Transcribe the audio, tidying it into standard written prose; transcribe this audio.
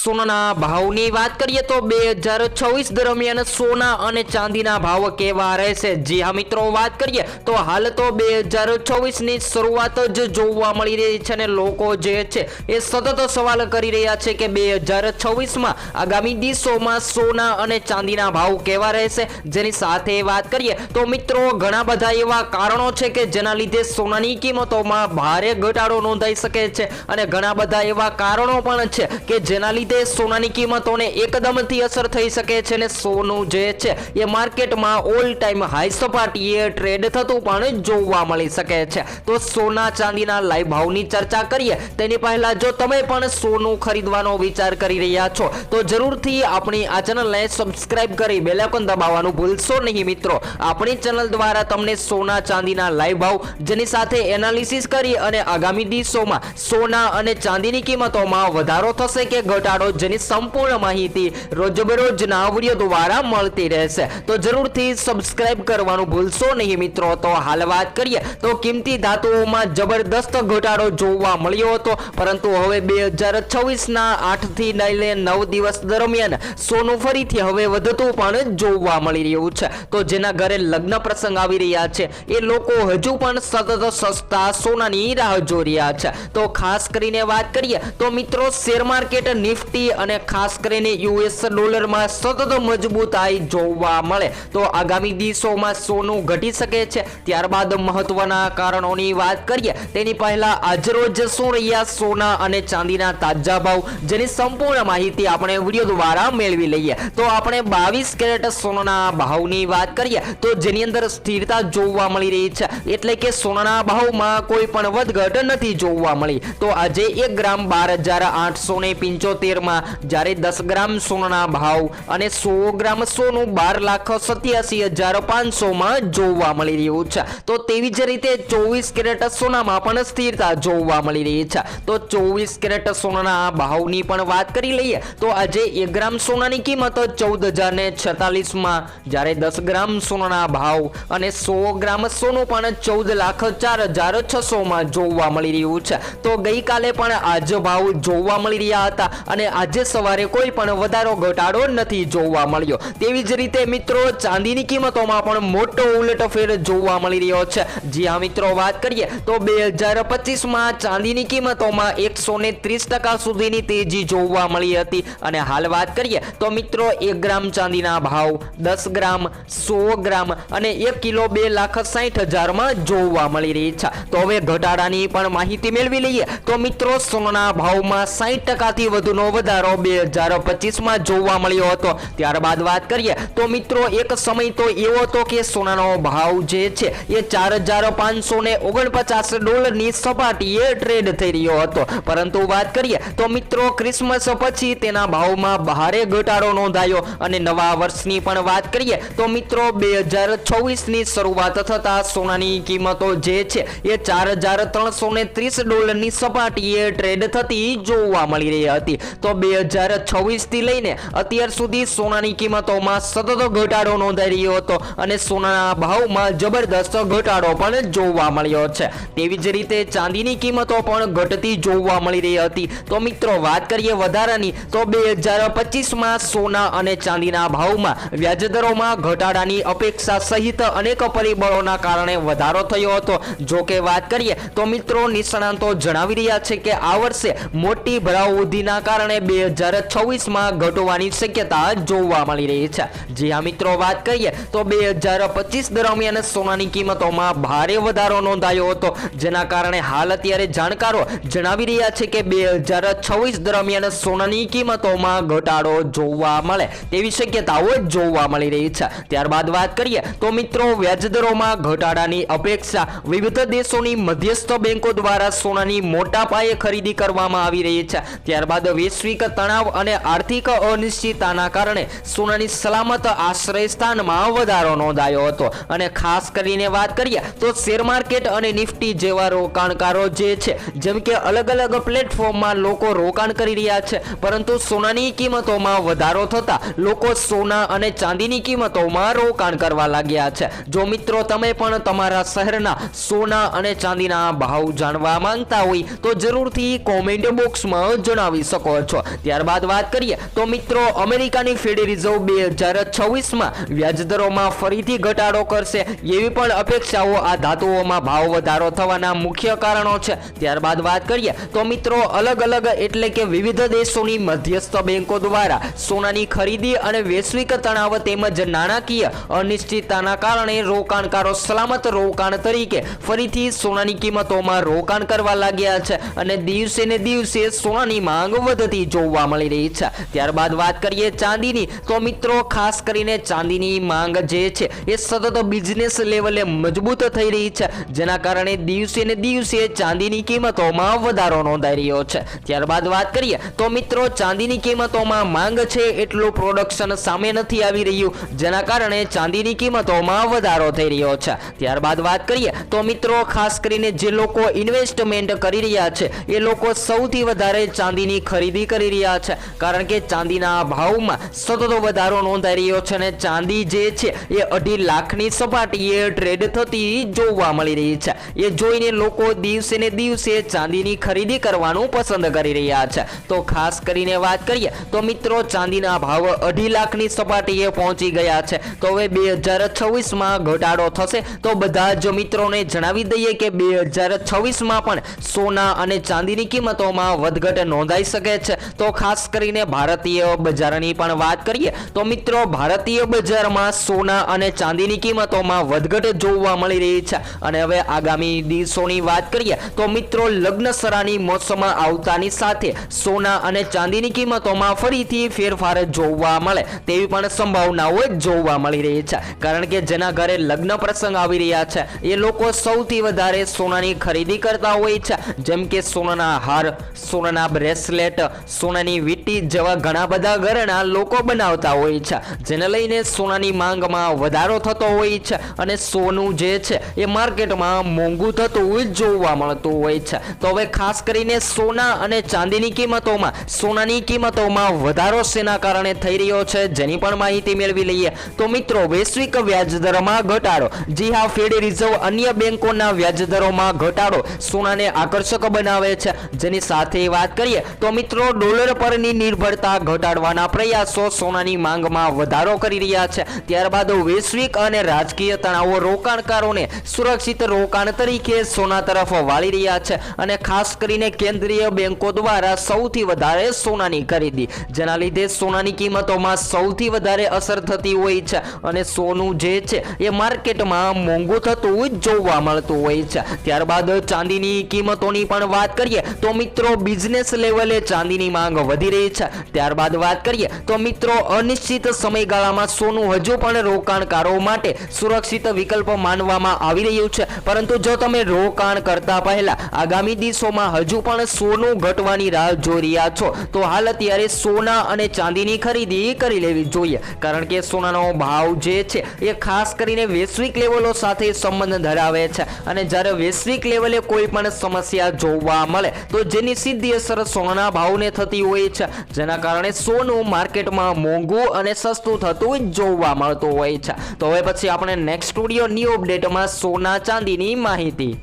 સોનાના ભાવની વાત કરીએ તો 2026 દરમિયાન સોના અને ચાંદીના ભાવ કેવા રહેશે। જી હા મિત્રો, વાત કરીએ તો હાલ તો 2026 ની શરૂઆત જ જોવા મળી રહી છે અને લોકો જે છે એ સતત સવાલ કરી રહ્યા છે કે 2026 માં આગામી દિવસોમાં સોના અને ચાંદીના ભાવ કેવા રહેશે। જેની સાથે વાત કરીએ તો મિત્રો ઘણા બધા એવા કારણો છે કે જેના લીધે સોનાની કિંમતોમાં ભારે ઘટાડો નોંધાઈ શકે છે અને ઘણા બધા એવા કારણો પણ છે કે જેના લીધે સોનાની કિંમતોને એકદમથી અસર થઈ શકે છે અને સોનું જે છે એ માર્કેટમાં ઓલ ટાઈમ હાઈ સપાટીએ ટ્રેડ થતું પણ જોવા મળી શકે છે। તો સોના ચાંદીના લાઈવ ભાવની ચર્ચા કરીએ તેની પહેલા જો તમે પણ સોનું ખરીદવાનો વિચાર કરી રહ્યા છો તો જરૂરથી આપણી આ ચેનલને સબસ્ક્રાઇબ કરી બેલ આઇકોન દબાવવાનું ભૂલશો નહીં મિત્રો। આપણી ચેનલ દ્વારા તમને સોના ચાંદીના લાઈવ ભાવ જેની સાથે એનાલિસિસ કરી અને આગામી દિવસોમાં સોના અને ચાંદીની કિંમતોમાં વધારો થશે કે ઘટાડો જેની સંપૂર્ણ માહિતી રોજબરોજના વિડીયો દ્વારા મળતી રહેશે। તો જરૂરથી સબસ્ક્રાઇબ કરવાનું ભૂલશો નહીં મિત્રો। તો હાલ વાત કરીએ તો કિંમતી ધાતુઓમાં જબરદસ્ત ઘટાડો જોવા મળ્યો હતો, પરંતુ હવે 2026 ના 8 થી લઈને 9 દિવસ દરમિયાન સોનું ફરીથી હવે વધતું પણ જોવા મળી રહ્યું છે। તો જેના ઘરે લગ્ન પ્રસંગ આવી રહ્યા છે એ લોકો હજુ પણ સતત સસ્તા સોનાની રાહ જોઈ રહ્યા છે। તો ખાસ કરીને વાત કરીએ તો મિત્રો શેર માર્કેટ નિફ્ટી અને ખાસ કરીને યુએસ ડોલરમાં સતત મજબૂતાઈ જોવા મળે તો આગામી દિવસોમાં સોનું ઘટી શકે છે। ત્યારબાદ મહત્વના કારણોની વાત કરીએ તેની પહેલા આજરોજ શું રહ્યા સોના અને ચાંદીના તાજા ભાવ જેની સંપૂર્ણ માહિતી આપણે વિડીયો દ્વારા મેળવી લઈએ। તો આપણે 22 કેરેટ સોનાના ભાવની વાત કરીએ તો જેની અંદર સ્થિરતા જોવા મળી રહી છે, એટલે કે સોનાના ભાવમાં કોઈ પણ વધઘટ નથી જોવા મળી। તો આજે 1 ગ્રામ 12,875 માં જ્યારે 10 ગ્રામ સોનાના ભાવ અને 100 ગ્રામ સોનું 12,87,500 માં જોવા મળી રહ્યું છે। તો તેવી જ રીતે 24 કેરેટ સોનામાં પણ સ્થિરતા જોવા મળી રહી છે। તો 24 કેરેટ સોનાના ભાવની પણ વાત કરી લઈએ તો આજે 1 ગ્રામ સોનાની કિંમત 14,046 માં જ્યારે 10 ગ્રામ સોનાના ભાવ અને 100 ગ્રામ સોનું પણ 14,04,600 માં જોવા મળી રહ્યું છે। તો ગઈકાલે પણ આજ ભાવ જોવા મળી રહ્યા હતા અને આજે સવારે કોઈ પણ વધારો ઘટાડો નથી જોવા મળ્યો। તેવી જ રીતે મિત્રો ચાંદીની કિંમતોમાં પણ મોટો ઉલટફેર જોવા મળી રહ્યો છે। જી હા મિત્રો, વાત કરીએ તો 2025 માં ચાંદીની કિંમતોમાં 130% સુધીની તેજી જોવા મળી હતી અને હાલ વાત કરીએ તો મિત્રો 1 ગ્રામ ચાંદીના ભાવ 10 ગ્રામ 100 ગ્રામ અને 1 કિલો 2,60,000 માં જોવા મળી રહી છે। તો હવે ઘટાડાની પણ માહિતી મેળવી લઈએ તો મિત્રો સોનાના ભાવમાં 60% થી વધુનો વધારો 2025 માં જોવા મળ્યો હતો। ત્યારબાદ વાત કરીએ તો મિત્રો એક સમય તો એવો હતો કે સોનાનો ભાવ જે છે એ 4,549 ડોલરની સપાટીએ ટ્રેડ થઈ રહ્યો હતો, પરંતુ વાત કરીએ તો મિત્રો ક્રિસમસ પછી તેના ભાવમાં ભારે ઘટાડો નોંધાયો અને નવા વર્ષની પણ વાત કરીએ તો મિત્રો 2026 ની શરૂઆત થતા સોનાની કિંમતો જે છે એ 4,330 ડોલરની સપાટીએ ટ્રેડ થતી જોવા મળી રહી હતી। તો 2026 થી લઈને અત્યાર સુધી સોનાની કિંમતોમાં સતત ઘટાડો નોંધાઈ રહ્યો હતો અને સોનાના ભાવમાં જબરદસ્ત ઘટાડો પણ જોવા મળ્યો છે। તેવી જ રીતે ચાંદીની કિંમતો પણ ઘટતી જોવા મળી રહી હતી। તો મિત્રો વાત કરીએ વધારાની તો 2025 માં સોના અને ચાંદીના ભાવમાં વ્યાજદરોમાં ઘટાડાની અપેક્ષા સહિત અનેક પરિબળોના કારણે વધારો થયો હતો। જો કે વાત કરીએ તો મિત્રો નિષ્ણાતો જણાવી રહ્યા છે કે આ વર્ષે મોટી ભાવવૃદ્ધિના કારણે 2026 માં ઘટવાની શક્યતા જોવા મળી રહી છે। જી હા મિત્રો, વાત કરીએ તો 2025 દરમિયાન સોનાની કિંમતોમાં ભારે વધારો નોંધાયો હતો, જેના કારણે હાલ અત્યારે જાણકારો જણાવી રહ્યા છે કે 2026 દરમિયાન સોનાની કિંમતોમાં ઘટાડો જોવા મળે તેવી શક્યતાઓ જોવા મળી રહી છે। ત્યારબાદ વાત કરીએ તો મિત્રો વ્યાજદરોમાં ઘટાડાની અપેક્ષા વિવિધ દેશોની મધ્યસ્થ બેંકો દ્વારા સોનાની મોટા પાયે ખરીદી કરવામાં આવી રહી છે। ત્યારબાદ વૈશ્વિક તણાવ અને આર્થિક અનિશ્ચિતતાના કારણે સોનાની સલામત આશ્રય સ્થાનમાં વધારો નોંધાયો હતો અને ખાસ કરીને વાત કરીએ તો શેર માર્કેટ અને નિફ્ટી જેવા રોકાણકારો જે છે જેમ કે અલગ અલગ પ્લેટફોર્મમાં લોકો રોકાણ કરી રહ્યા છે, પરંતુ સોનાની કિંમતોમાં વધારો થતા લોકો સોના અને ચાંદીની કિંમતોમાં રોકાણ કરવા લાગ્યા છે। જો મિત્રો તમે પણ તમારા શહેરના સોના અને ચાંદીના ભાવ જાણવા માંગતા હોય તો જરૂરથી કોમેન્ટ બોક્સમાં જણાવી શકો છો। છો। ત્યારબાદ વાત કરીએ તો મિત્રો અમેરિકાની ફેડ રિઝર્વ 2026માં વ્યાજદરોમાં ફરીથી ઘટાડો કરશે એવી પણ અપેક્ષાઓ આ ધાતુઓમાં ભાવ વધારો થવાના મુખ્ય કારણો છે। ત્યારબાદ વાત કરીએ તો મિત્રો અલગ અલગ એટલે કે વિવિધ દેશોની મધ્યસ્થ બેંકો દ્વારા સોનાની ખરીદી અને વૈશ્વિક તણાવ તેમજ નાણાકીય અનિશ્ચિતતાના કારણે રોકાણકારો સલામત રોકાણ તરીકે ફરીથી સોનાની કિંમતોમાં રોકાણ કરવા લાગ્યા છે અને દિવસે ને દિવસે સોનાની માંગ વધતી જોવા મળી રહી છે। ત્યારબાદ વાત કરીએ ચાંદીની તો મિત્રો ખાસ કરીને ચાંદીની માંગ જે છે એ સતત બિઝનેસ લેવલે મજબૂત થઈ રહી છે, જેના કારણે દિવસે ને દિવસે ચાંદીની કિંમતોમાં વધારો નોંધાઈ રહ્યો છે। ત્યારબાદ વાત કરીએ તો મિત્રો ચાંદીની કિંમતોમાં માંગ છે એટલું પ્રોડક્શન સામે નથી આવી રહ્યું, જેના કારણે ચાંદીની કિંમતોમાં વધારો થઈ રહ્યો છે। ત્યારબાદ વાત કરીએ તો મિત્રો ખાસ કરીને જે લોકો ઇન્વેસ્ટમેન્ટ કરી રહ્યા છે એ લોકો સૌથી વધારે ચાંદીની ખરીદી કરી રહ્યા છે, કારણ કે ચાંદીના ભાવમાં સતત વધારો નોંધાઈ રહ્યો છે અને ચાંદી જે છે એ 2.5 લાખની સપાટીએ ટ્રેડ થતી જોવા મળી રહી છે। એ જોઈને લોકો દિવસે ને દિવસે ચાંદીની ખરીદી કરવાનું પસંદ કરી રહ્યા છે। તો ખાસ કરીને વાત કરીએ તો મિત્રો ચાંદીના ભાવ 2.5 લાખની સપાટીએ પહોંચી ગયા છે। તો હવે 2026માં ઘટાડો થશે તો બધા જ મિત્રોને જણાવી દઈએ કે 2026માં પણ સોના અને ચાંદીની કિંમતોમાં વધઘટ નોંધાઈ શકે છે। તો ખાસ કરીને ભારતીય બજારની પણ વાત કરીએ તો મિત્રો ભારતીય બજારમાં સોના અને ચાંદીની કિંમતોમાં વધઘટ જોવા મળી રહી છે અને હવે આગામી દિવસોની વાત કરીએ તો મિત્રો લગ્નસરાની મોસમમાં આવતાની સાથે સોના અને ચાંદીની કિંમતોમાં ફરીથી ફેરફાર જોવા મળે તેવી પણ સંભાવનાઓ જોવા મળી રહી છે, કારણ કે જેના ઘરે લગ્ન પ્રસંગ આવી રહ્યા છે એ લોકો સૌથી વધારે સોનાની ખરીદી કરતા હોય છે, જેમ કે સોનાના હાર, સોનાના બ્રેસલેટ, સોનાની વીંટી જેવા ઘણા બધા ઘરેણા લોકો બનાવતા હોય છે, જેને લઈને સોનાની માંગમાં વધારો થતો હોય છે અને સોનું જે છે એ માર્કેટમાં મોંઘું થતું જોવા મળતું હોય છે। તો હવે ખાસ કરીને સોના અને ચાંદીની કિંમતોમાં સોનાની કિંમતોમાં વધારો શેના કારણે થઈ રહ્યો છે જેની પણ માહિતી મેળવી લઈએ તો મિત્રો વૈશ્વિક વ્યાજદરમાં ઘટાડો। જી હા, ફેડ રિઝર્વ અન્ય બેંકોના વ્યાજદરોમાં ઘટાડો સોનાને આકર્ષક બનાવે છે, જેની સાથે વાત કરીએ તો મિત્રો ડોલર પરની નિર્ભરતા ઘટાડવાના પ્રયાસો સોનાની માંગમાં વધારો કરી રહ્યા છે। ત્યારબાદ વૈશ્વિક અને રાજકીય તણાવો રોકાણકારોને સુરક્ષિત રોકાણ તરીકે સોના તરફ વાળી રહ્યા છે અને ખાસ કરીને કેન્દ્રીય બેંકો દ્વારા સૌથી વધારે સોનાની ખરીદી, જેના લીધે સોનાની કિંમતોમાં સૌથી વધારે અસર થતી હોય છે અને સોનું જે છે એ માર્કેટમાં મોંઘું થતું જોવા મળતું હોય છે। ત્યારબાદ ચાંદીની કિંમતોની પણ વાત કરીએ તો મિત્રો બિઝનેસ લેવલે ચાંદીની માંગ વધી રહી છે। ત્યારબાદ વાત કરીએ તો મિત્રો અનિશ્ચિત સમયગાળામાં સોનું હજુ પણ રોકાણકારો માટે સુરક્ષિત વિકલ્પ માનવામાં આવી રહ્યું છે, પરંતુ જો તમે રોકાણ કરતા પહેલા આગામી દિવસોમાં હજુ પણ સોનું ઘટવાની રાહ જોઈ રહ્યા છો તો હાલ અત્યારે સોના અને ચાંદીની ખરીદી કરી લેવી જોઈએ, કારણ કે સોનાનો ભાવ જે છે એ ખાસ કરીને વૈશ્વિક લેવલો સાથે સંબંધ ધરાવે છે અને જ્યારે વૈશ્વિક લેવલે કોઈ પણ સમસ્યા જોવા મળે તો જેની સીધી અસર સોનાના ભાવને થતી હોય છે, જેના કારણે સોનું માર્કેટમાં મોંઘું અને સસ્તું થતું જોવા મળતું હોય છે। તો હવે પછી આપણે નેક્સ્ટ સ્ટુડિયો ન્યૂ અપડેટમાં સોના ચાંદીની માહિતી